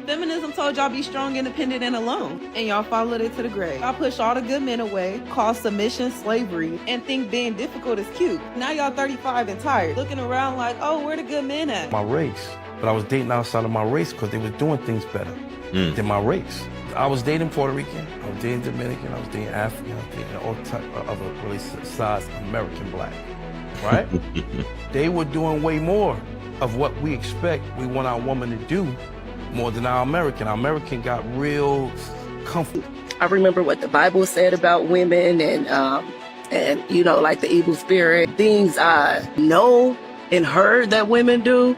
Feminism told y'all be strong, independent, and alone, and y'all followed it to the grave. Y'all pushed all the good men away, called submission slavery, and think being difficult is cute. Now y'all 35 and tired, looking around like, oh, where the good men at? My race, but I was dating outside of my race because they were doing things better than my race. I was dating Puerto Rican, I was dating Dominican, I was dating African, I was dating all type of other really size American black, right? They were doing way more of what we expect we want our woman to do more than our American. Our American got real comfortable. I remember what the Bible said about women and you know, like the evil spirit, things I know and heard that women do.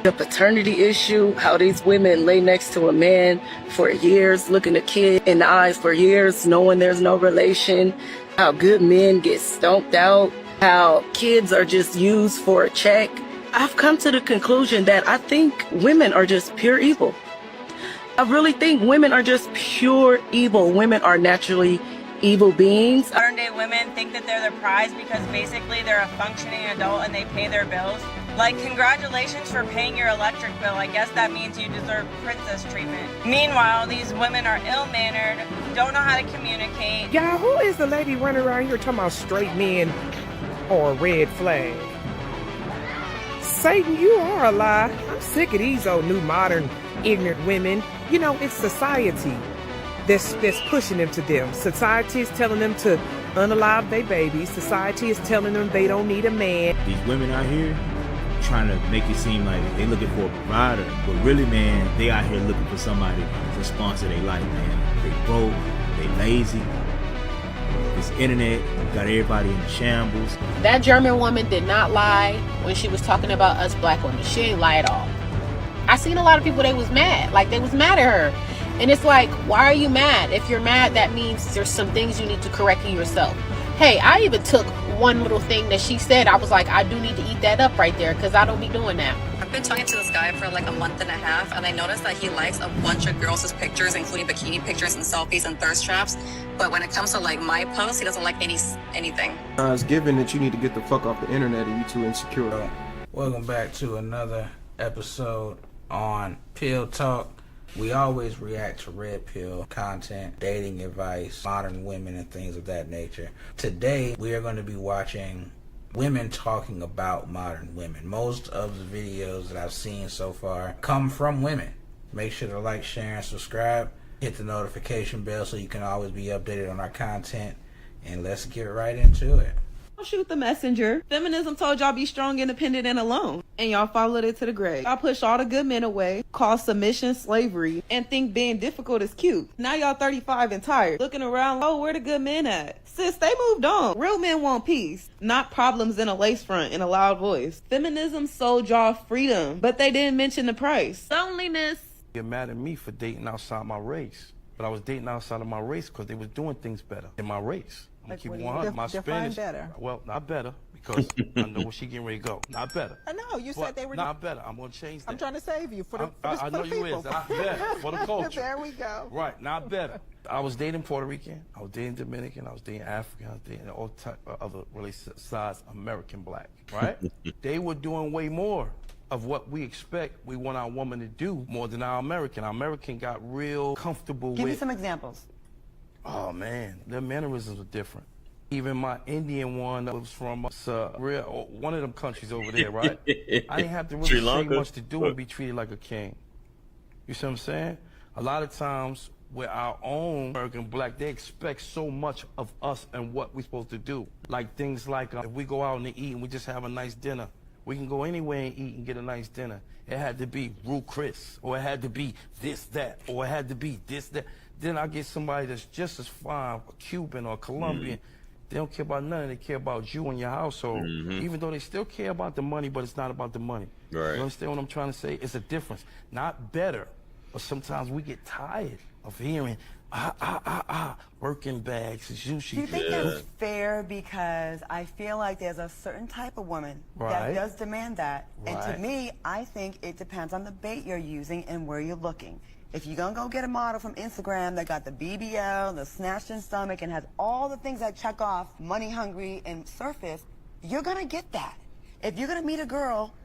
The paternity issue, how these women lay next to a man for years, looking a kid in the eyes for years, knowing there's no relation, how good men get stomped out, how kids are just used for a check. I've come to the conclusion that I think women are just pure evil. I really think women are just pure evil. Women are naturally evil beings. Modern day women think that they're the prize because basically they're a functioning adult and they pay their bills. Like, congratulations for paying your electric bill. I guess that means you deserve princess treatment. Meanwhile, these women are ill-mannered, don't know how to communicate. Yeah, who is the lady running around here talking about straight men or a red flag? Satan, you are a lie. I'm sick of these old new modern ignorant women. You know, it's society that's pushing them to them. Society is telling them to unalive their babies. Society is telling them they don't need a man. These women out here trying to make it seem like they looking for a provider, but really, man, they out here looking for somebody to sponsor their life, man. They broke, they lazy. This internet got everybody in shambles. That German woman did not lie when she was talking about us black women. She ain't lie at all. I seen a lot of people, they was mad. Like, they was mad at her. And it's like, why are you mad? If you're mad, that means there's some things you need to correct in yourself. Hey, I even took one little thing that she said. I was like, I do need to eat that up right there because I don't be doing that. I've been talking to this guy for like a month and a half, and I noticed that he likes a bunch of girls' pictures, including bikini pictures and selfies and thirst traps. But when it comes to like my posts, he doesn't like anything. It's given that you need to get the fuck off the internet and you too insecure. Welcome back to another episode on Pill Talk. We always react to red pill content, dating advice, modern women, and things of that nature. Today, we are going to be watching women talking about modern women. Most of the videos that I've seen so far come from women. Make sure to like, share, and subscribe. Hit the notification bell so you can always be updated on our content. And let's get right into it. Don't shoot the messenger. Feminism told y'all be strong, independent, and alone, and y'all followed it to the grave. Y'all pushed all the good men away, called submission slavery, and think being difficult is cute. Now y'all 35 and tired, looking around, oh, where the good men at? Sis, they moved on. Real men want peace, not problems in a lace front and a loud voice. Feminism sold y'all freedom, but they didn't mention the price. Loneliness. Get mad at me for dating outside my race, but I was dating outside of my race because they was doing things better than my race. I'm like, keep 100. My Spanish, better. Well, not better because I know where she getting ready to go. Not better. I know you said they were not better. I'm gonna change that. I'm trying to save you for the I know you is. Not better for the culture. There we go. Right, not better. I was dating Puerto Rican, I was dating Dominican, I was dating African, I was dating all type of other really size American black. Right? They were doing way more of what we expect we want our woman to do more than our American. Our American got real comfortable with. Give me some examples. Oh man, their mannerisms are different. Even my Indian one was from one of them countries over there, right? I didn't have to really say much to do and be treated like a king. You see what I'm saying? A lot of times with our own American black, they expect so much of us and what we're supposed to do. Like things like if we go out and eat and we just have a nice dinner, we can go anywhere and eat and get a nice dinner. It had to be Rue Chris, or it had to be this, that, or it had to be this, that. Then I get somebody that's just as fine, a Cuban or a Colombian. They don't care about nothing. They care about you and your household. Even though they still care about the money, but it's not about the money. Right. You understand what I'm trying to say? It's a difference. Not better, but sometimes we get tired of hearing, Birkin bags, sushi. Do you think that's fair? Because I feel like there's a certain type of woman that does demand that. And to me, I think it depends on the bait you're using and where you're looking. If you're going to go get a model from Instagram that got the BBL, the snatched in stomach, and has all the things that check off money hungry and surface, you're going to get that. If you're going to meet a girl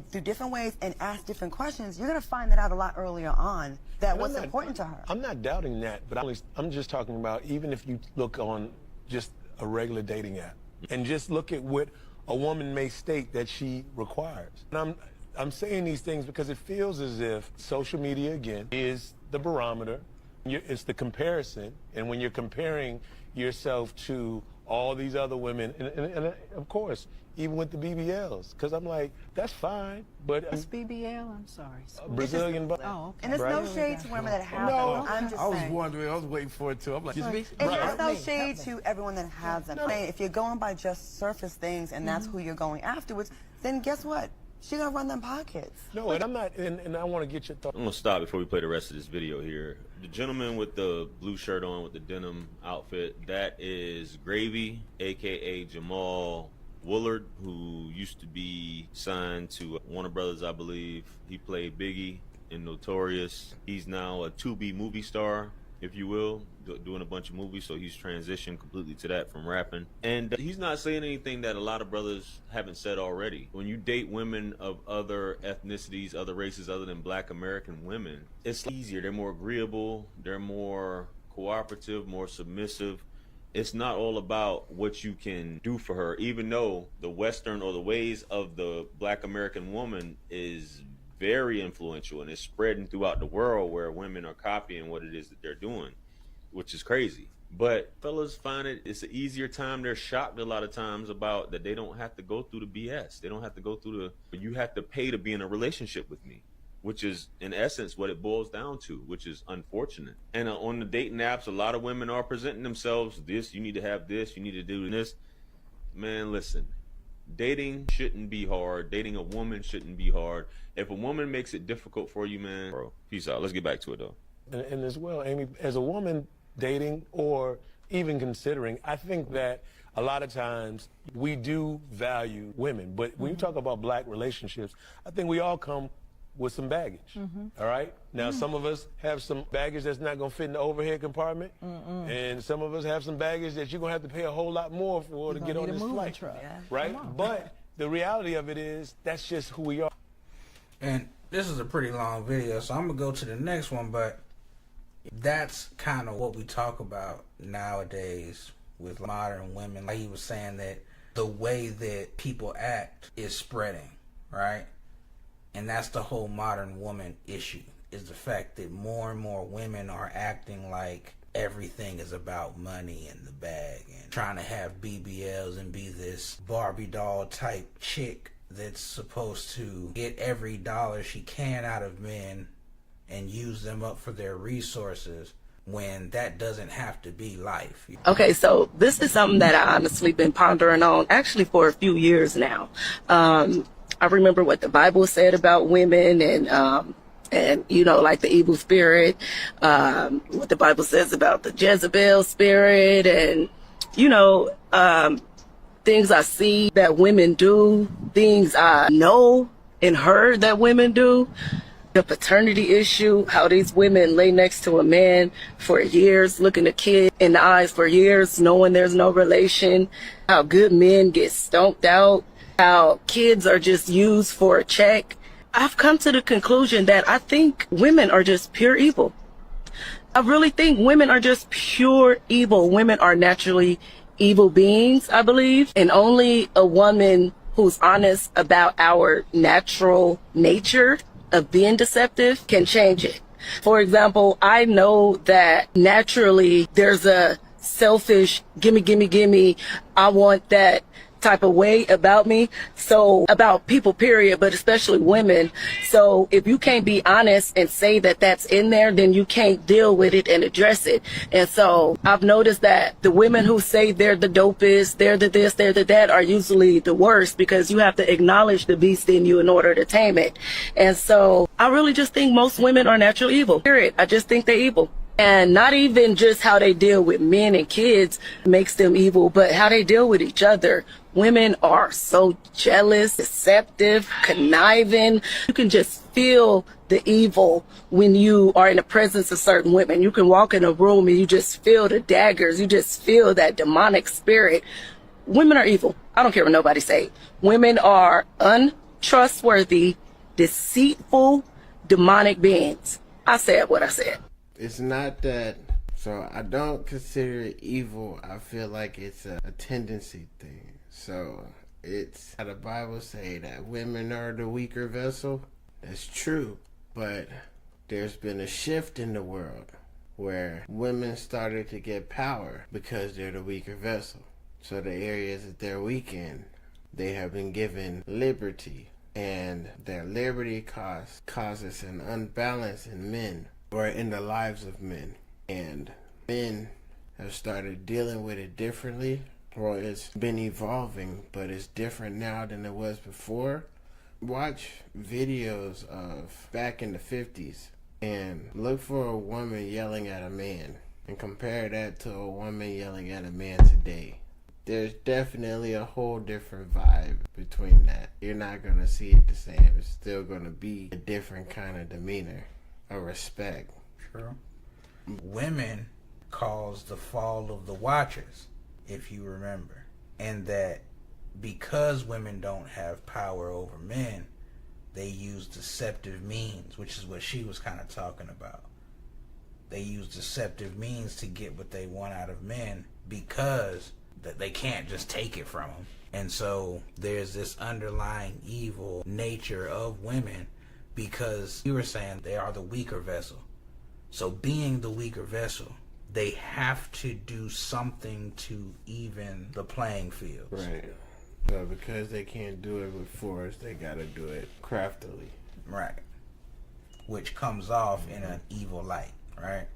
through different ways and ask different questions, you're going to find that out a lot earlier on, that what's important to her. I'm not doubting that, but I'm just talking about even if you look on just a regular dating app and just look at what a woman may state that she requires. And I'm saying these things because it feels as if social media, again, is the barometer. It's the comparison. And when you're comparing yourself to all these other women, and of course, even with the BBLs, because I'm like, that's fine, but... What's BBL? I'm sorry. Brazilian butt. Oh, okay. And there's no shade to women that have No, them. I'm just I was saying. wondering. I was waiting for it too. I'm like, And there's no shade to everyone that has them. If you're going by just surface things and that's who you're going afterwards, then guess what? She gonna run them pockets. No, and I'm not, and I want to get your thoughts. I'm gonna stop before we play the rest of this video here. The gentleman with the blue shirt on with the denim outfit, that is Gravy, aka Jamal Woolard, who used to be signed to Warner Brothers, I believe. He played Biggie in Notorious. He's now a to-be movie star, if you will, doing a bunch of movies, so he's transitioned completely to that from rapping. And he's not saying anything that a lot of brothers haven't said already. When you date women of other ethnicities, other races other than Black American women, it's easier. They're more agreeable, they're more cooperative, more submissive. It's not all about what you can do for her, even though the Western or the ways of the Black American woman is very influential and it's spreading throughout the world where women are copying what it is that they're doing, which is crazy. But fellas find it's an easier time. They're shocked a lot of times about that they don't have to go through the BS. They don't have to go through you have to pay to be in a relationship with me, which is in essence what it boils down to, which is unfortunate. And on the dating apps, a lot of women are presenting themselves, you need to have this, you need to do this. Man, listen, dating shouldn't be hard. Dating a woman shouldn't be hard. If a woman makes it difficult for you, man, bro, peace out. Let's get back to it though. And as well, Amy, as a woman dating or even considering, I think that a lot of times we do value women. But when you talk about Black relationships, I think we all come with some baggage. All right? Now, some of us have some baggage that's not going to fit in the overhead compartment. And some of us have some baggage that you're going to have to pay a whole lot more for to get on this flight. Yeah. Right? But the reality of it is that's just who we are. And this is a pretty long video, so I'm going to go to the next one, but that's kind of what we talk about nowadays with modern women. Like he was saying, that the way that people act is spreading, right? And that's the whole modern woman issue, is the fact that more and more women are acting like everything is about money and the bag and trying to have BBLs and be this Barbie doll type chick that's supposed to get every dollar she can out of men and use them up for their resources, when that doesn't have to be life. Okay, so this is something that I honestly been pondering on actually for a few years now. I remember what the Bible said about women and you know, like the evil spirit, what the Bible says about the Jezebel spirit, and you know, things I see that women do, things I know and heard that women do. The paternity issue, how these women lay next to a man for years, looking a kid in the eyes for years, knowing there's no relation, how good men get stomped out, how kids are just used for a check. I've come to the conclusion that I think women are just pure evil. I really think women are just pure evil. Women are naturally evil beings, I believe, and only a woman who's honest about our natural nature of being deceptive can change it. For example, I know that naturally there's a selfish, gimme, I want that type of way about me. So about people, period, but especially women. So if you can't be honest and say that that's in there, then you can't deal with it and address it. And so I've noticed that the women who say they're the dopest, they're the this, they're the that, are usually the worst, because you have to acknowledge the beast in you in order to tame it. And so I really just think most women are natural evil, period. I just think they're evil. And not even just how they deal with men and kids makes them evil, but how they deal with each other. Women are so jealous, deceptive, conniving. You can just feel the evil when you are in the presence of certain women. You can walk in a room and you just feel the daggers. You just feel that demonic spirit. Women are evil. I don't care what nobody say. Women are trustworthy, deceitful, demonic beings. I said what I said. It's not that, so I don't consider it evil. I feel like it's a tendency thing. So it's how the Bible say that women are the weaker vessel. That's true, but there's been a shift in the world where women started to get power because they're the weaker vessel. So the areas that they're weak in, they have been given liberty, and their liberty causes an unbalance in men, or in the lives of men. And men have started dealing with it differently. Well, it's been evolving, but it's different now than it was before. Watch videos of back in the 50s and look for a woman yelling at a man and compare that to a woman yelling at a man today. There's definitely a whole different vibe between that. You're not going to see it the same. It's still going to be a different kind of demeanor, a respect. True. Women caused the fall of the Watchers, if you remember. And that because women don't have power over men, they use deceptive means, which is what she was kind of talking about. They use deceptive means to get what they want out of men because that they can't just take it from them. And so there's this underlying evil nature of women because you were saying they are the weaker vessel. So being the weaker vessel, they have to do something to even the playing field. Right. So because they can't do it with force, they gotta do it craftily. Right. Which comes off in an evil light, right?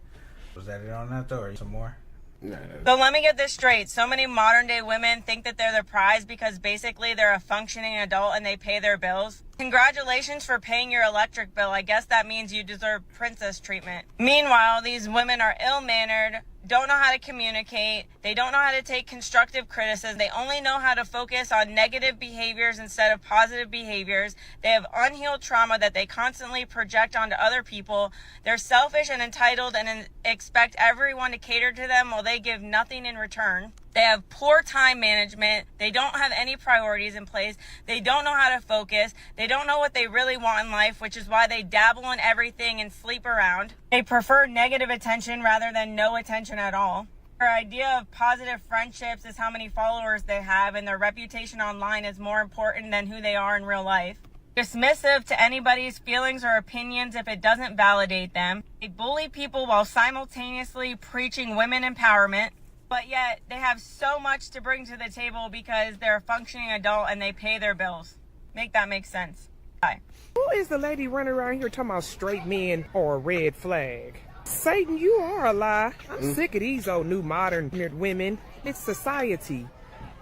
Was that it on that though, or some more? No. So let me get this straight. So many modern day women think that they're the prize because basically they're a functioning adult and they pay their bills. Congratulations for paying your electric bill. I guess that means you deserve princess treatment. Meanwhile, these women are ill-mannered, don't know how to communicate. They don't know how to take constructive criticism. They only know how to focus on negative behaviors instead of positive behaviors. They have unhealed trauma that they constantly project onto other people. They're selfish and entitled and expect everyone to cater to them while they give nothing in return. They have poor time management. They don't have any priorities in place. They don't know how to focus. They don't know what they really want in life, which is why they dabble in everything and sleep around. They prefer negative attention rather than no attention at all. Their idea of positive friendships is how many followers they have, and their reputation online is more important than who they are in real life. Dismissive to anybody's feelings or opinions if it doesn't validate them. They bully people while simultaneously preaching women empowerment. But yet, they have so much to bring to the table because they're a functioning adult and they pay their bills. Make that make sense. Bye. Who is the lady running around here talking about straight men or a red flag? Satan, you are a lie. I'm sick of these old new modern women. It's society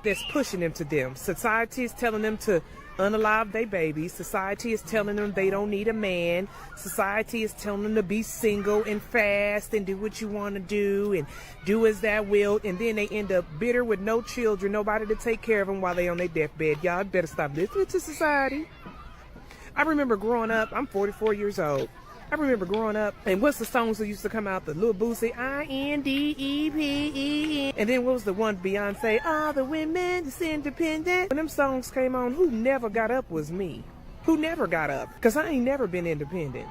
that's pushing them to them. Society is telling them to unalive their babies. Society is telling them they don't need a man. Society is telling them to be single and fast and do what you want to do and do as thou wilt. And then they end up bitter with no children, nobody to take care of them while they on their deathbed. Y'all better stop listening to society. I remember growing up, I'm 44 years old. I remember growing up, and what's the songs that used to come out? The Lil Boosie, INDEPEN. And then what was the one, Beyonce, all the women that's independent. When them songs came on, who never got up was me. Who never got up? Because I ain't never been independent.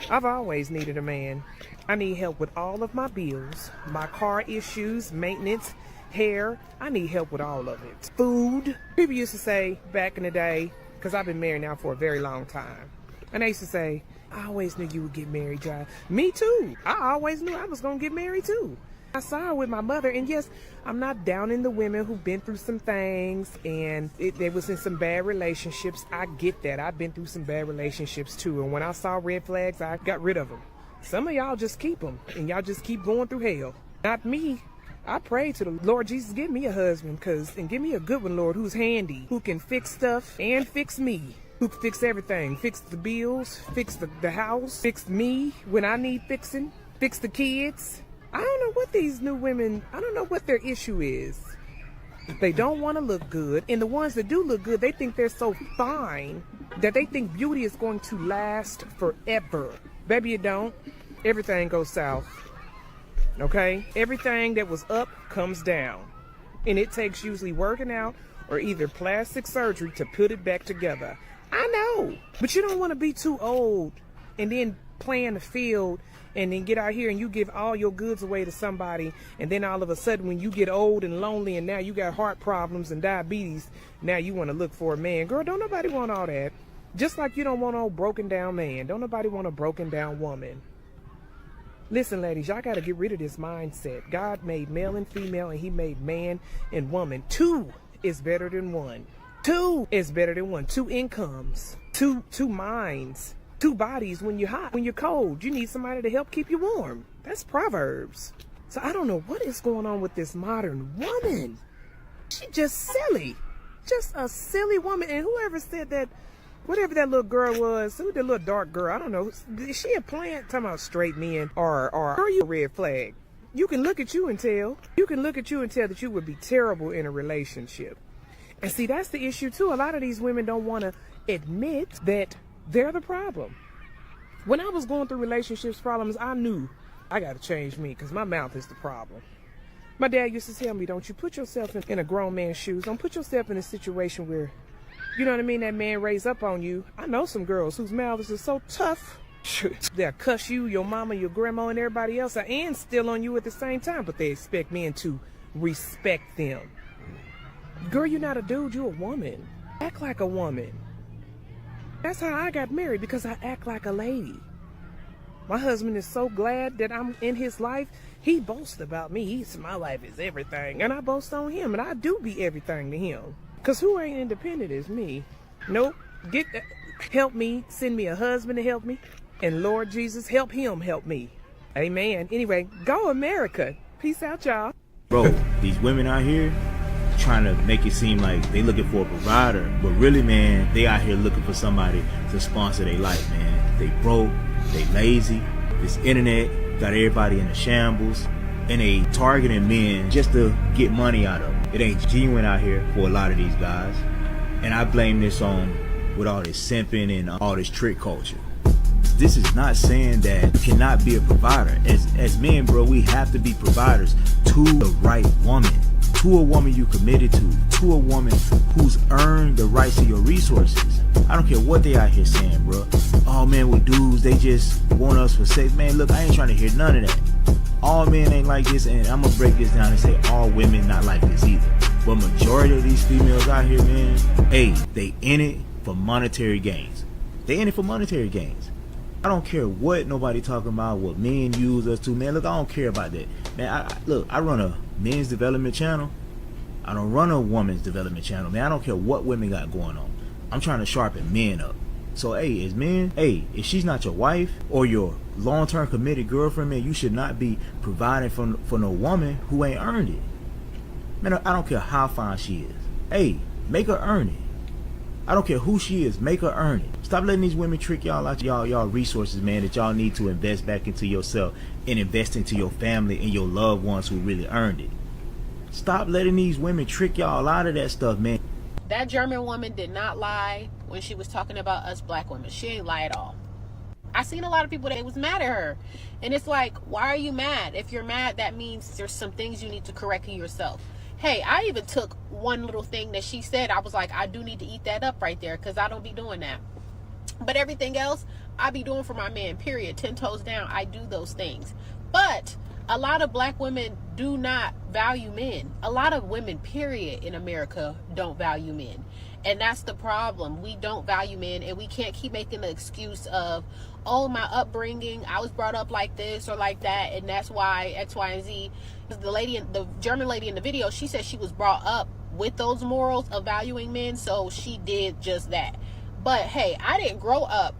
I've always needed a man. I need help with all of my bills, my car issues, maintenance, hair. I need help with all of it. Food. People used to say back in the day, because I've been married now for a very long time, and they used to say, I always knew you would get married, Jai. Me too. I always knew I was going to get married too. I saw her with my mother, and yes, I'm not downing the women who've been through some things, and they was in some bad relationships. I get that. I've been through some bad relationships too, and when I saw red flags, I got rid of them. Some of y'all just keep them, and y'all just keep going through hell. Not me. I pray to the Lord Jesus, give me a husband, and give me a good one, Lord, who's handy, who can fix stuff and fix me. Who can fix everything, fix the bills, fix the house, fix me when I need fixing, fix the kids. I don't know what these new women, I don't know what their issue is. They don't want to look good, and the ones that do look good, they think they're so fine that they think beauty is going to last forever. Baby, it don't. Everything goes south, okay? Everything that was up comes down, and it takes usually working out or either plastic surgery to put it back together. I know. But you don't want to be too old and then play in the field and then get out here and you give all your goods away to somebody, and then all of a sudden when you get old and lonely and now you got heart problems and diabetes, now you want to look for a man. Girl, don't nobody want all that. Just like you don't want no broken down man. Don't nobody want a broken down woman. Listen, ladies, y'all got to get rid of this mindset. God made male and female, and he made man and woman. 2 is better than 1. 2 is better than 1. 2 incomes, two minds, 2 bodies. When you're hot, when you're cold, you need somebody to help keep you warm. That's Proverbs. So I don't know what is going on with this modern woman. She just silly. Just a silly woman. And whoever said that, whatever that little girl was, who the little dark girl, I don't know. Is she a plant? Talking about straight men or are you a red flag? You can look at you and tell. You can look at you and tell that you would be terrible in a relationship. And see, that's the issue too. A lot of these women don't want to admit that they're the problem. When I was going through relationships problems, I knew I got to change me because my mouth is the problem. My dad used to tell me, don't you put yourself in a grown man's shoes. Don't put yourself in a situation where, you know what I mean, that man raise up on you. I know some girls whose mouths are so tough. They'll cuss you, your mama, your grandma, and everybody else, and still on you at the same time, but they expect men to respect them. Girl, you're not a dude, you're a woman. Act like a woman. That's how I got married, because I act like a lady. My husband is so glad that I'm in his life. He boasts about me. He says my life is everything, and I boast on him, and I do be everything to him. Because who ain't independent is me. Nope. Help me. Send me a husband to help me. And Lord Jesus, help him help me. Amen. Anyway, go America. Peace out, y'all. Bro, these women out here trying to make it seem like they looking for a provider, but really, man, they out here looking for somebody to sponsor their life, man. They broke, they lazy. This internet got everybody in a shambles, and they targeting men just to get money out of them. It ain't genuine out here for a lot of these guys, and I blame this on with all this simping and all this trick culture. This is not saying that you cannot be a provider. As men, bro, we have to be providers to the right woman, to a woman you committed to a woman who's earned the rights to your resources. I don't care what they out here saying, bro. Oh man, with dudes, they just want us for sex. Man, look, I ain't trying to hear none of that. All men ain't like this, and I'm gonna break this down and say all women not like this either. But majority of these females out here, man, hey, they in it for monetary gains. They in it for monetary gains. I don't care what nobody talking about, what men use us to, man. Look, I don't care about that. Man, I run a men's development channel. I don't run a woman's development channel, man. I don't care what women got going on. I'm trying to sharpen men up. So, hey, as men, hey, if she's not your wife or your long-term committed girlfriend, man, you should not be providing for no woman who ain't earned it. Man, I don't care how fine she is. Hey, make her earn it. I don't care who she is, make her earn it. Stop letting these women trick y'all out y'all resources, man, that y'all need to invest back into yourself and invest into your family and your loved ones who really earned it. Stop letting these women trick y'all out of that stuff, man. That German woman did not lie when she was talking about us black women. She ain't lie at all. I seen a lot of people that was mad at her. And it's like, why are you mad? If you're mad, that means there's some things you need to correct in yourself. Hey, I even took one little thing that she said. I was like, I do need to eat that up right there, because I don't be doing that. But everything else, I be doing for my man, period. 10 toes down, I do those things. But a lot of black women do not value men. A lot of women, period, in America don't value men. And that's the problem. We don't value men, and we can't keep making the excuse of, oh, my upbringing, I was brought up like this or like that, and that's why X, Y, and Z. The German lady in the video, she said she was brought up with those morals of valuing men, so she did just that. But hey, I didn't grow up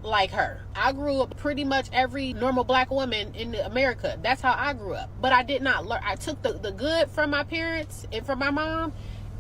like her. I grew up pretty much every normal black woman in America. That's how I grew up. But I did not learn. I took the good from my parents and from my mom,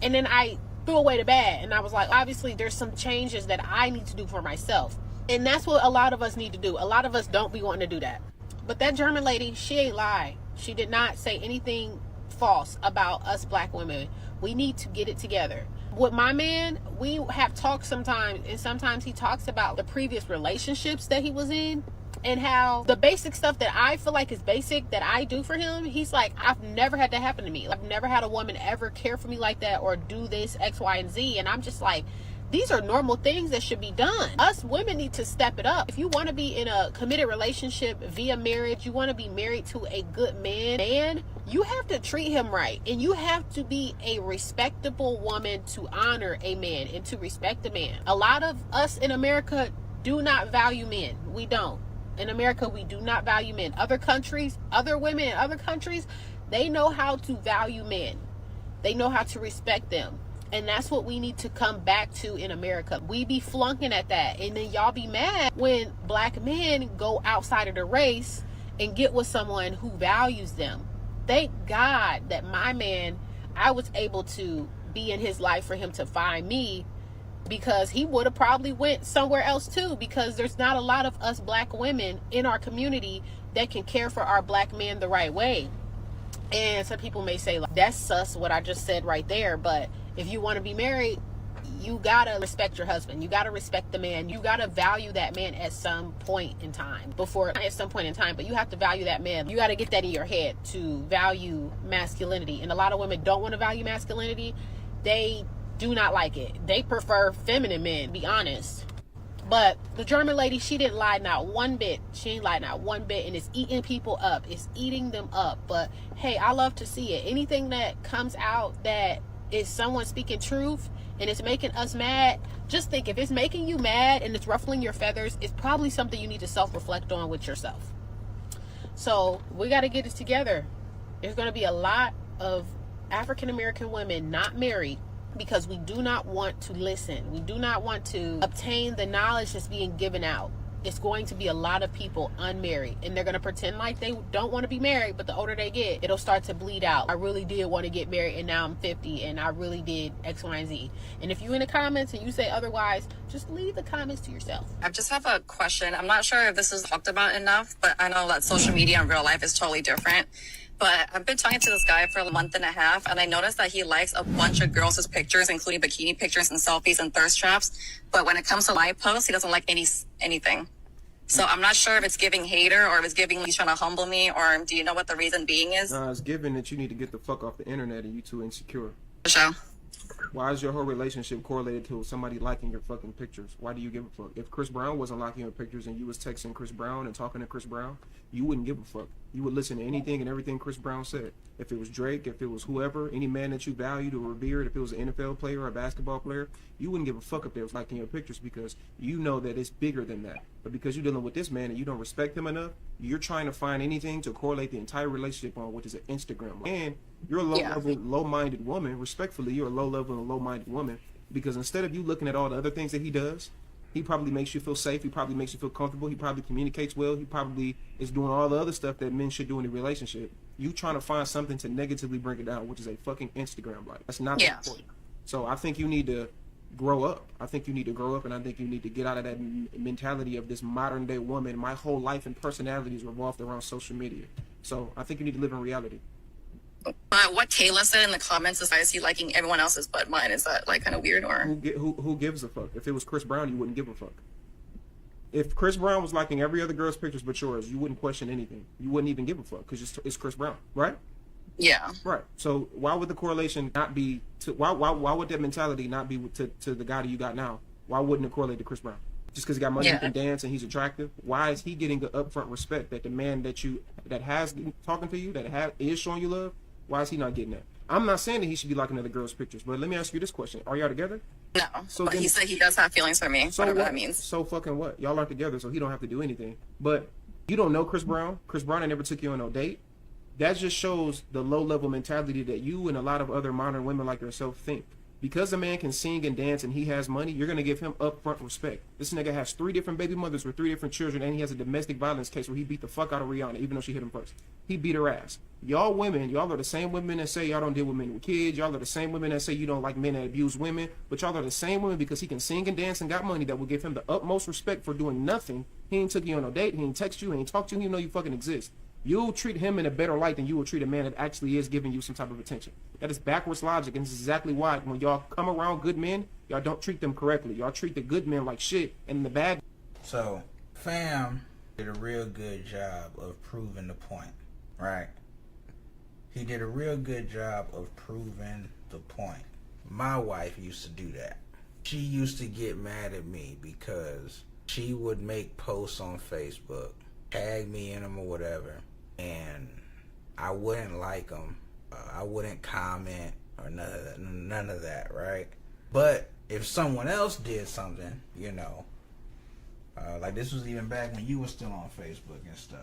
and then I threw away the bad. And I was like, obviously there's some changes that I need to do for myself. And that's what a lot of us need to do. A lot of us don't be wanting to do that. But that German lady, she ain't lie. She did not say anything false about us black women. We need to get it together. With my man, we have talked sometimes, and sometimes he talks about the previous relationships that he was in, and how the basic stuff that I feel like is basic that I do for him, he's like, I've never had that happen to me. I've never had a woman ever care for me like that or do this X, Y, and Z. And I'm just like, These are normal things that should be done. Us women need to step it up. If you want to be in a committed relationship via marriage, you want to be married to a good man, you have to treat him right. And you have to be a respectable woman to honor a man and to respect a man. A lot of us in America do not value men. We don't. In America, we do not value men. Other countries, other women in other countries, they know how to value men. They know how to respect them. And that's what we need to come back to in America. We be flunking at that. And then y'all be mad when black men go outside of the race and get with someone who values them. Thank God that my man, I was able to be in his life for him to find me, because he would have probably went somewhere else too, because there's not a lot of us black women in our community that can care for our black men the right way. And some people may say, like, that's sus what I just said right there. But if you want to be married, you gotta respect your husband. You gotta respect the man. You gotta value that man at some point in time. But you have to value that man. You gotta get that in your head to value masculinity. And a lot of women don't want to value masculinity. They do not like it. They prefer feminine men, to be honest. But the German lady, she didn't lie not one bit. She ain't lied not one bit, and it's eating people up. It's eating them up. But hey, I love to see it. Anything that comes out that is someone speaking truth and it's making us mad, just think, if it's making you mad and it's ruffling your feathers, it's probably something you need to self-reflect on with yourself. So we got to get it together. There's going to be a lot of African American women not married because we do not want to listen. We do not want to obtain the knowledge that's being given out. It's going to be a lot of people unmarried, and they're going to pretend like they don't want to be married, but the older they get, it'll start to bleed out. I really did want to get married, and now I'm 50, and I really did X, Y, and Z. And if you're in the comments and you say otherwise, just leave the comments to yourself. I just have a question. I'm not sure if this is talked about enough, but I know that social media in real life is totally different. But I've been talking to this guy for a month and a half, and I noticed that he likes a bunch of girls' pictures, including bikini pictures and selfies and thirst traps. But when it comes to my posts, he doesn't like anything. So I'm not sure if it's giving hater or if it's giving he's trying to humble me, or do you know what the reason being is? It's giving that you need to get the fuck off the internet and you too insecure. For sure. Why is your whole relationship correlated to somebody liking your fucking pictures? Why do you give a fuck? If Chris Brown wasn't liking your pictures and you was texting Chris Brown and talking to Chris Brown, you wouldn't give a fuck. You would listen to anything and everything Chris Brown said. If it was Drake, if it was whoever, any man that you valued or revered, if it was an NFL player or a basketball player, you wouldn't give a fuck if they was liking your pictures, because you know that it's bigger than that. But because you're dealing with this man and you don't respect him enough, you're trying to find anything to correlate the entire relationship on, which is an Instagram. And you're a low-level, low-minded woman. Respectfully, you're a low-level and low-minded woman, because instead of you looking at all the other things that he does, he probably makes you feel safe. He probably makes you feel comfortable. He probably communicates well. He probably is doing all the other stuff that men should do in a relationship. You trying to find something to negatively bring it down, which is a fucking Instagram like. That's not that important. So I think you need to grow up. I think you need to grow up, and I think you need to get out of that mentality of this modern day woman. My whole life and personality is revolved around social media. So I think you need to live in reality. What Kayla said in the comments is, I see liking everyone else's but mine. Is that like kind of weird, or who gives a fuck? If it was Chris Brown, you wouldn't give a fuck. If Chris Brown was liking every other girl's pictures but yours, you wouldn't question anything. You wouldn't even give a fuck, because it's Chris Brown, right? Yeah. Right. So why would the correlation not be to why would that mentality not be to the guy that you got now? Why wouldn't it correlate to Chris Brown? Just because he got money, he can dance, and he's attractive? Why is he getting the upfront respect that the man that has talking to you, that is showing you love? Why is he not getting that? I'm not saying that he should be liking other girls' pictures, but let me ask you this question. Are y'all together? No. So but he said he does have feelings for me, so whatever that means. So fucking what? Y'all aren't together, so he don't have to do anything. But you don't know Chris Brown. Chris Brown never took you on no date. That just shows the low-level mentality that you and a lot of other modern women like yourself think. Because a man can sing and dance and he has money, you're going to give him upfront respect. This nigga has 3 different baby mothers with 3 different children, and he has a domestic violence case where he beat the fuck out of Rihanna, even though she hit him first. He beat her ass. Y'all women, y'all are the same women that say y'all don't deal with men with kids. Y'all are the same women that say you don't like men that abuse women. But y'all are the same women because he can sing and dance and got money that will give him the utmost respect for doing nothing. He ain't took you on no date. He ain't text you. He ain't talked to you. He know you fucking exist. You'll treat him in a better light than you will treat a man that actually is giving you some type of attention. That is backwards logic, and this is exactly why when y'all come around good men, y'all don't treat them correctly. Y'all treat the good men like shit, and the bad. So, fam did a real good job of proving the point, right? He did a real good job of proving the point. My wife used to do that. she used to get mad at me because she would make posts on Facebook, tag me in them or whatever, and I wouldn't like them. I wouldn't comment or none of that, right? But if someone else did something, you know, like this was even back when you were still on Facebook and stuff.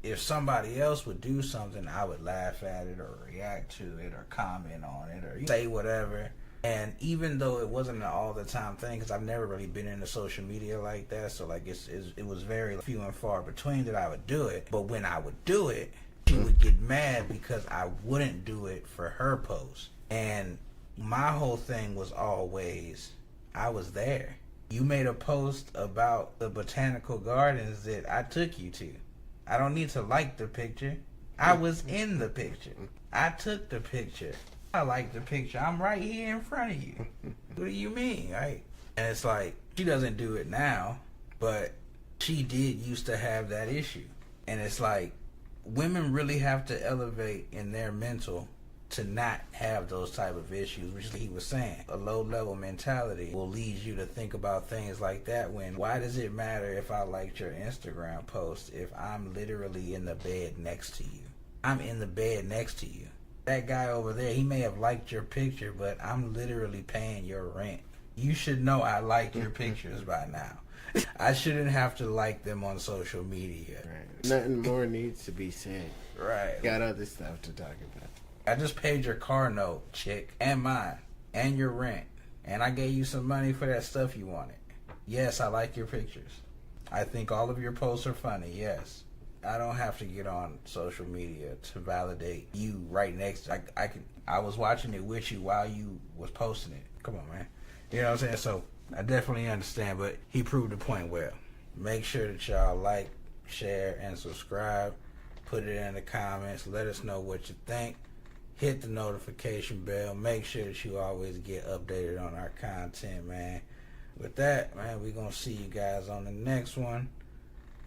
If somebody else would do something, I would laugh at it or react to it or comment on it or say whatever. And even though it wasn't an all the time thing, because I've never really been into social media like that, so like it was very few and far between that I would do it. But when I would do it, she would get mad because I wouldn't do it for her post. And my whole thing was always, I was there. You made a post about the botanical gardens that I took you to. I don't need to like the picture. I was in the picture. I took the picture. I like the picture. I'm right here in front of you. What do you mean, right? And it's like, she doesn't do it now, but she did used to have that issue. And it's like, women really have to elevate in their mental to not have those type of issues, which he was saying. A low-level mentality will lead you to think about things like that when, why does it matter if I liked your Instagram post if I'm literally in the bed next to you? I'm in the bed next to you. That guy over there, he may have liked your picture, but I'm literally paying your rent. You should know I like your pictures by now. I shouldn't have to like them on social media. Right. Nothing more needs to be said. Right. Got other stuff to talk about. I just paid your car note, chick, and mine, and your rent. And I gave you some money for that stuff you wanted. Yes, I like your pictures. I think all of your posts are funny, yes. I don't have to get on social media to validate you right next to I was watching it with you while you was posting it. Come on, man. You know what I'm saying? So I definitely understand, but he proved the point well. Make sure that y'all like, share, and subscribe. Put it in the comments. Let us know what you think. Hit the notification bell. Make sure that you always get updated on our content, man. With that, man, we're going to see you guys on the next one.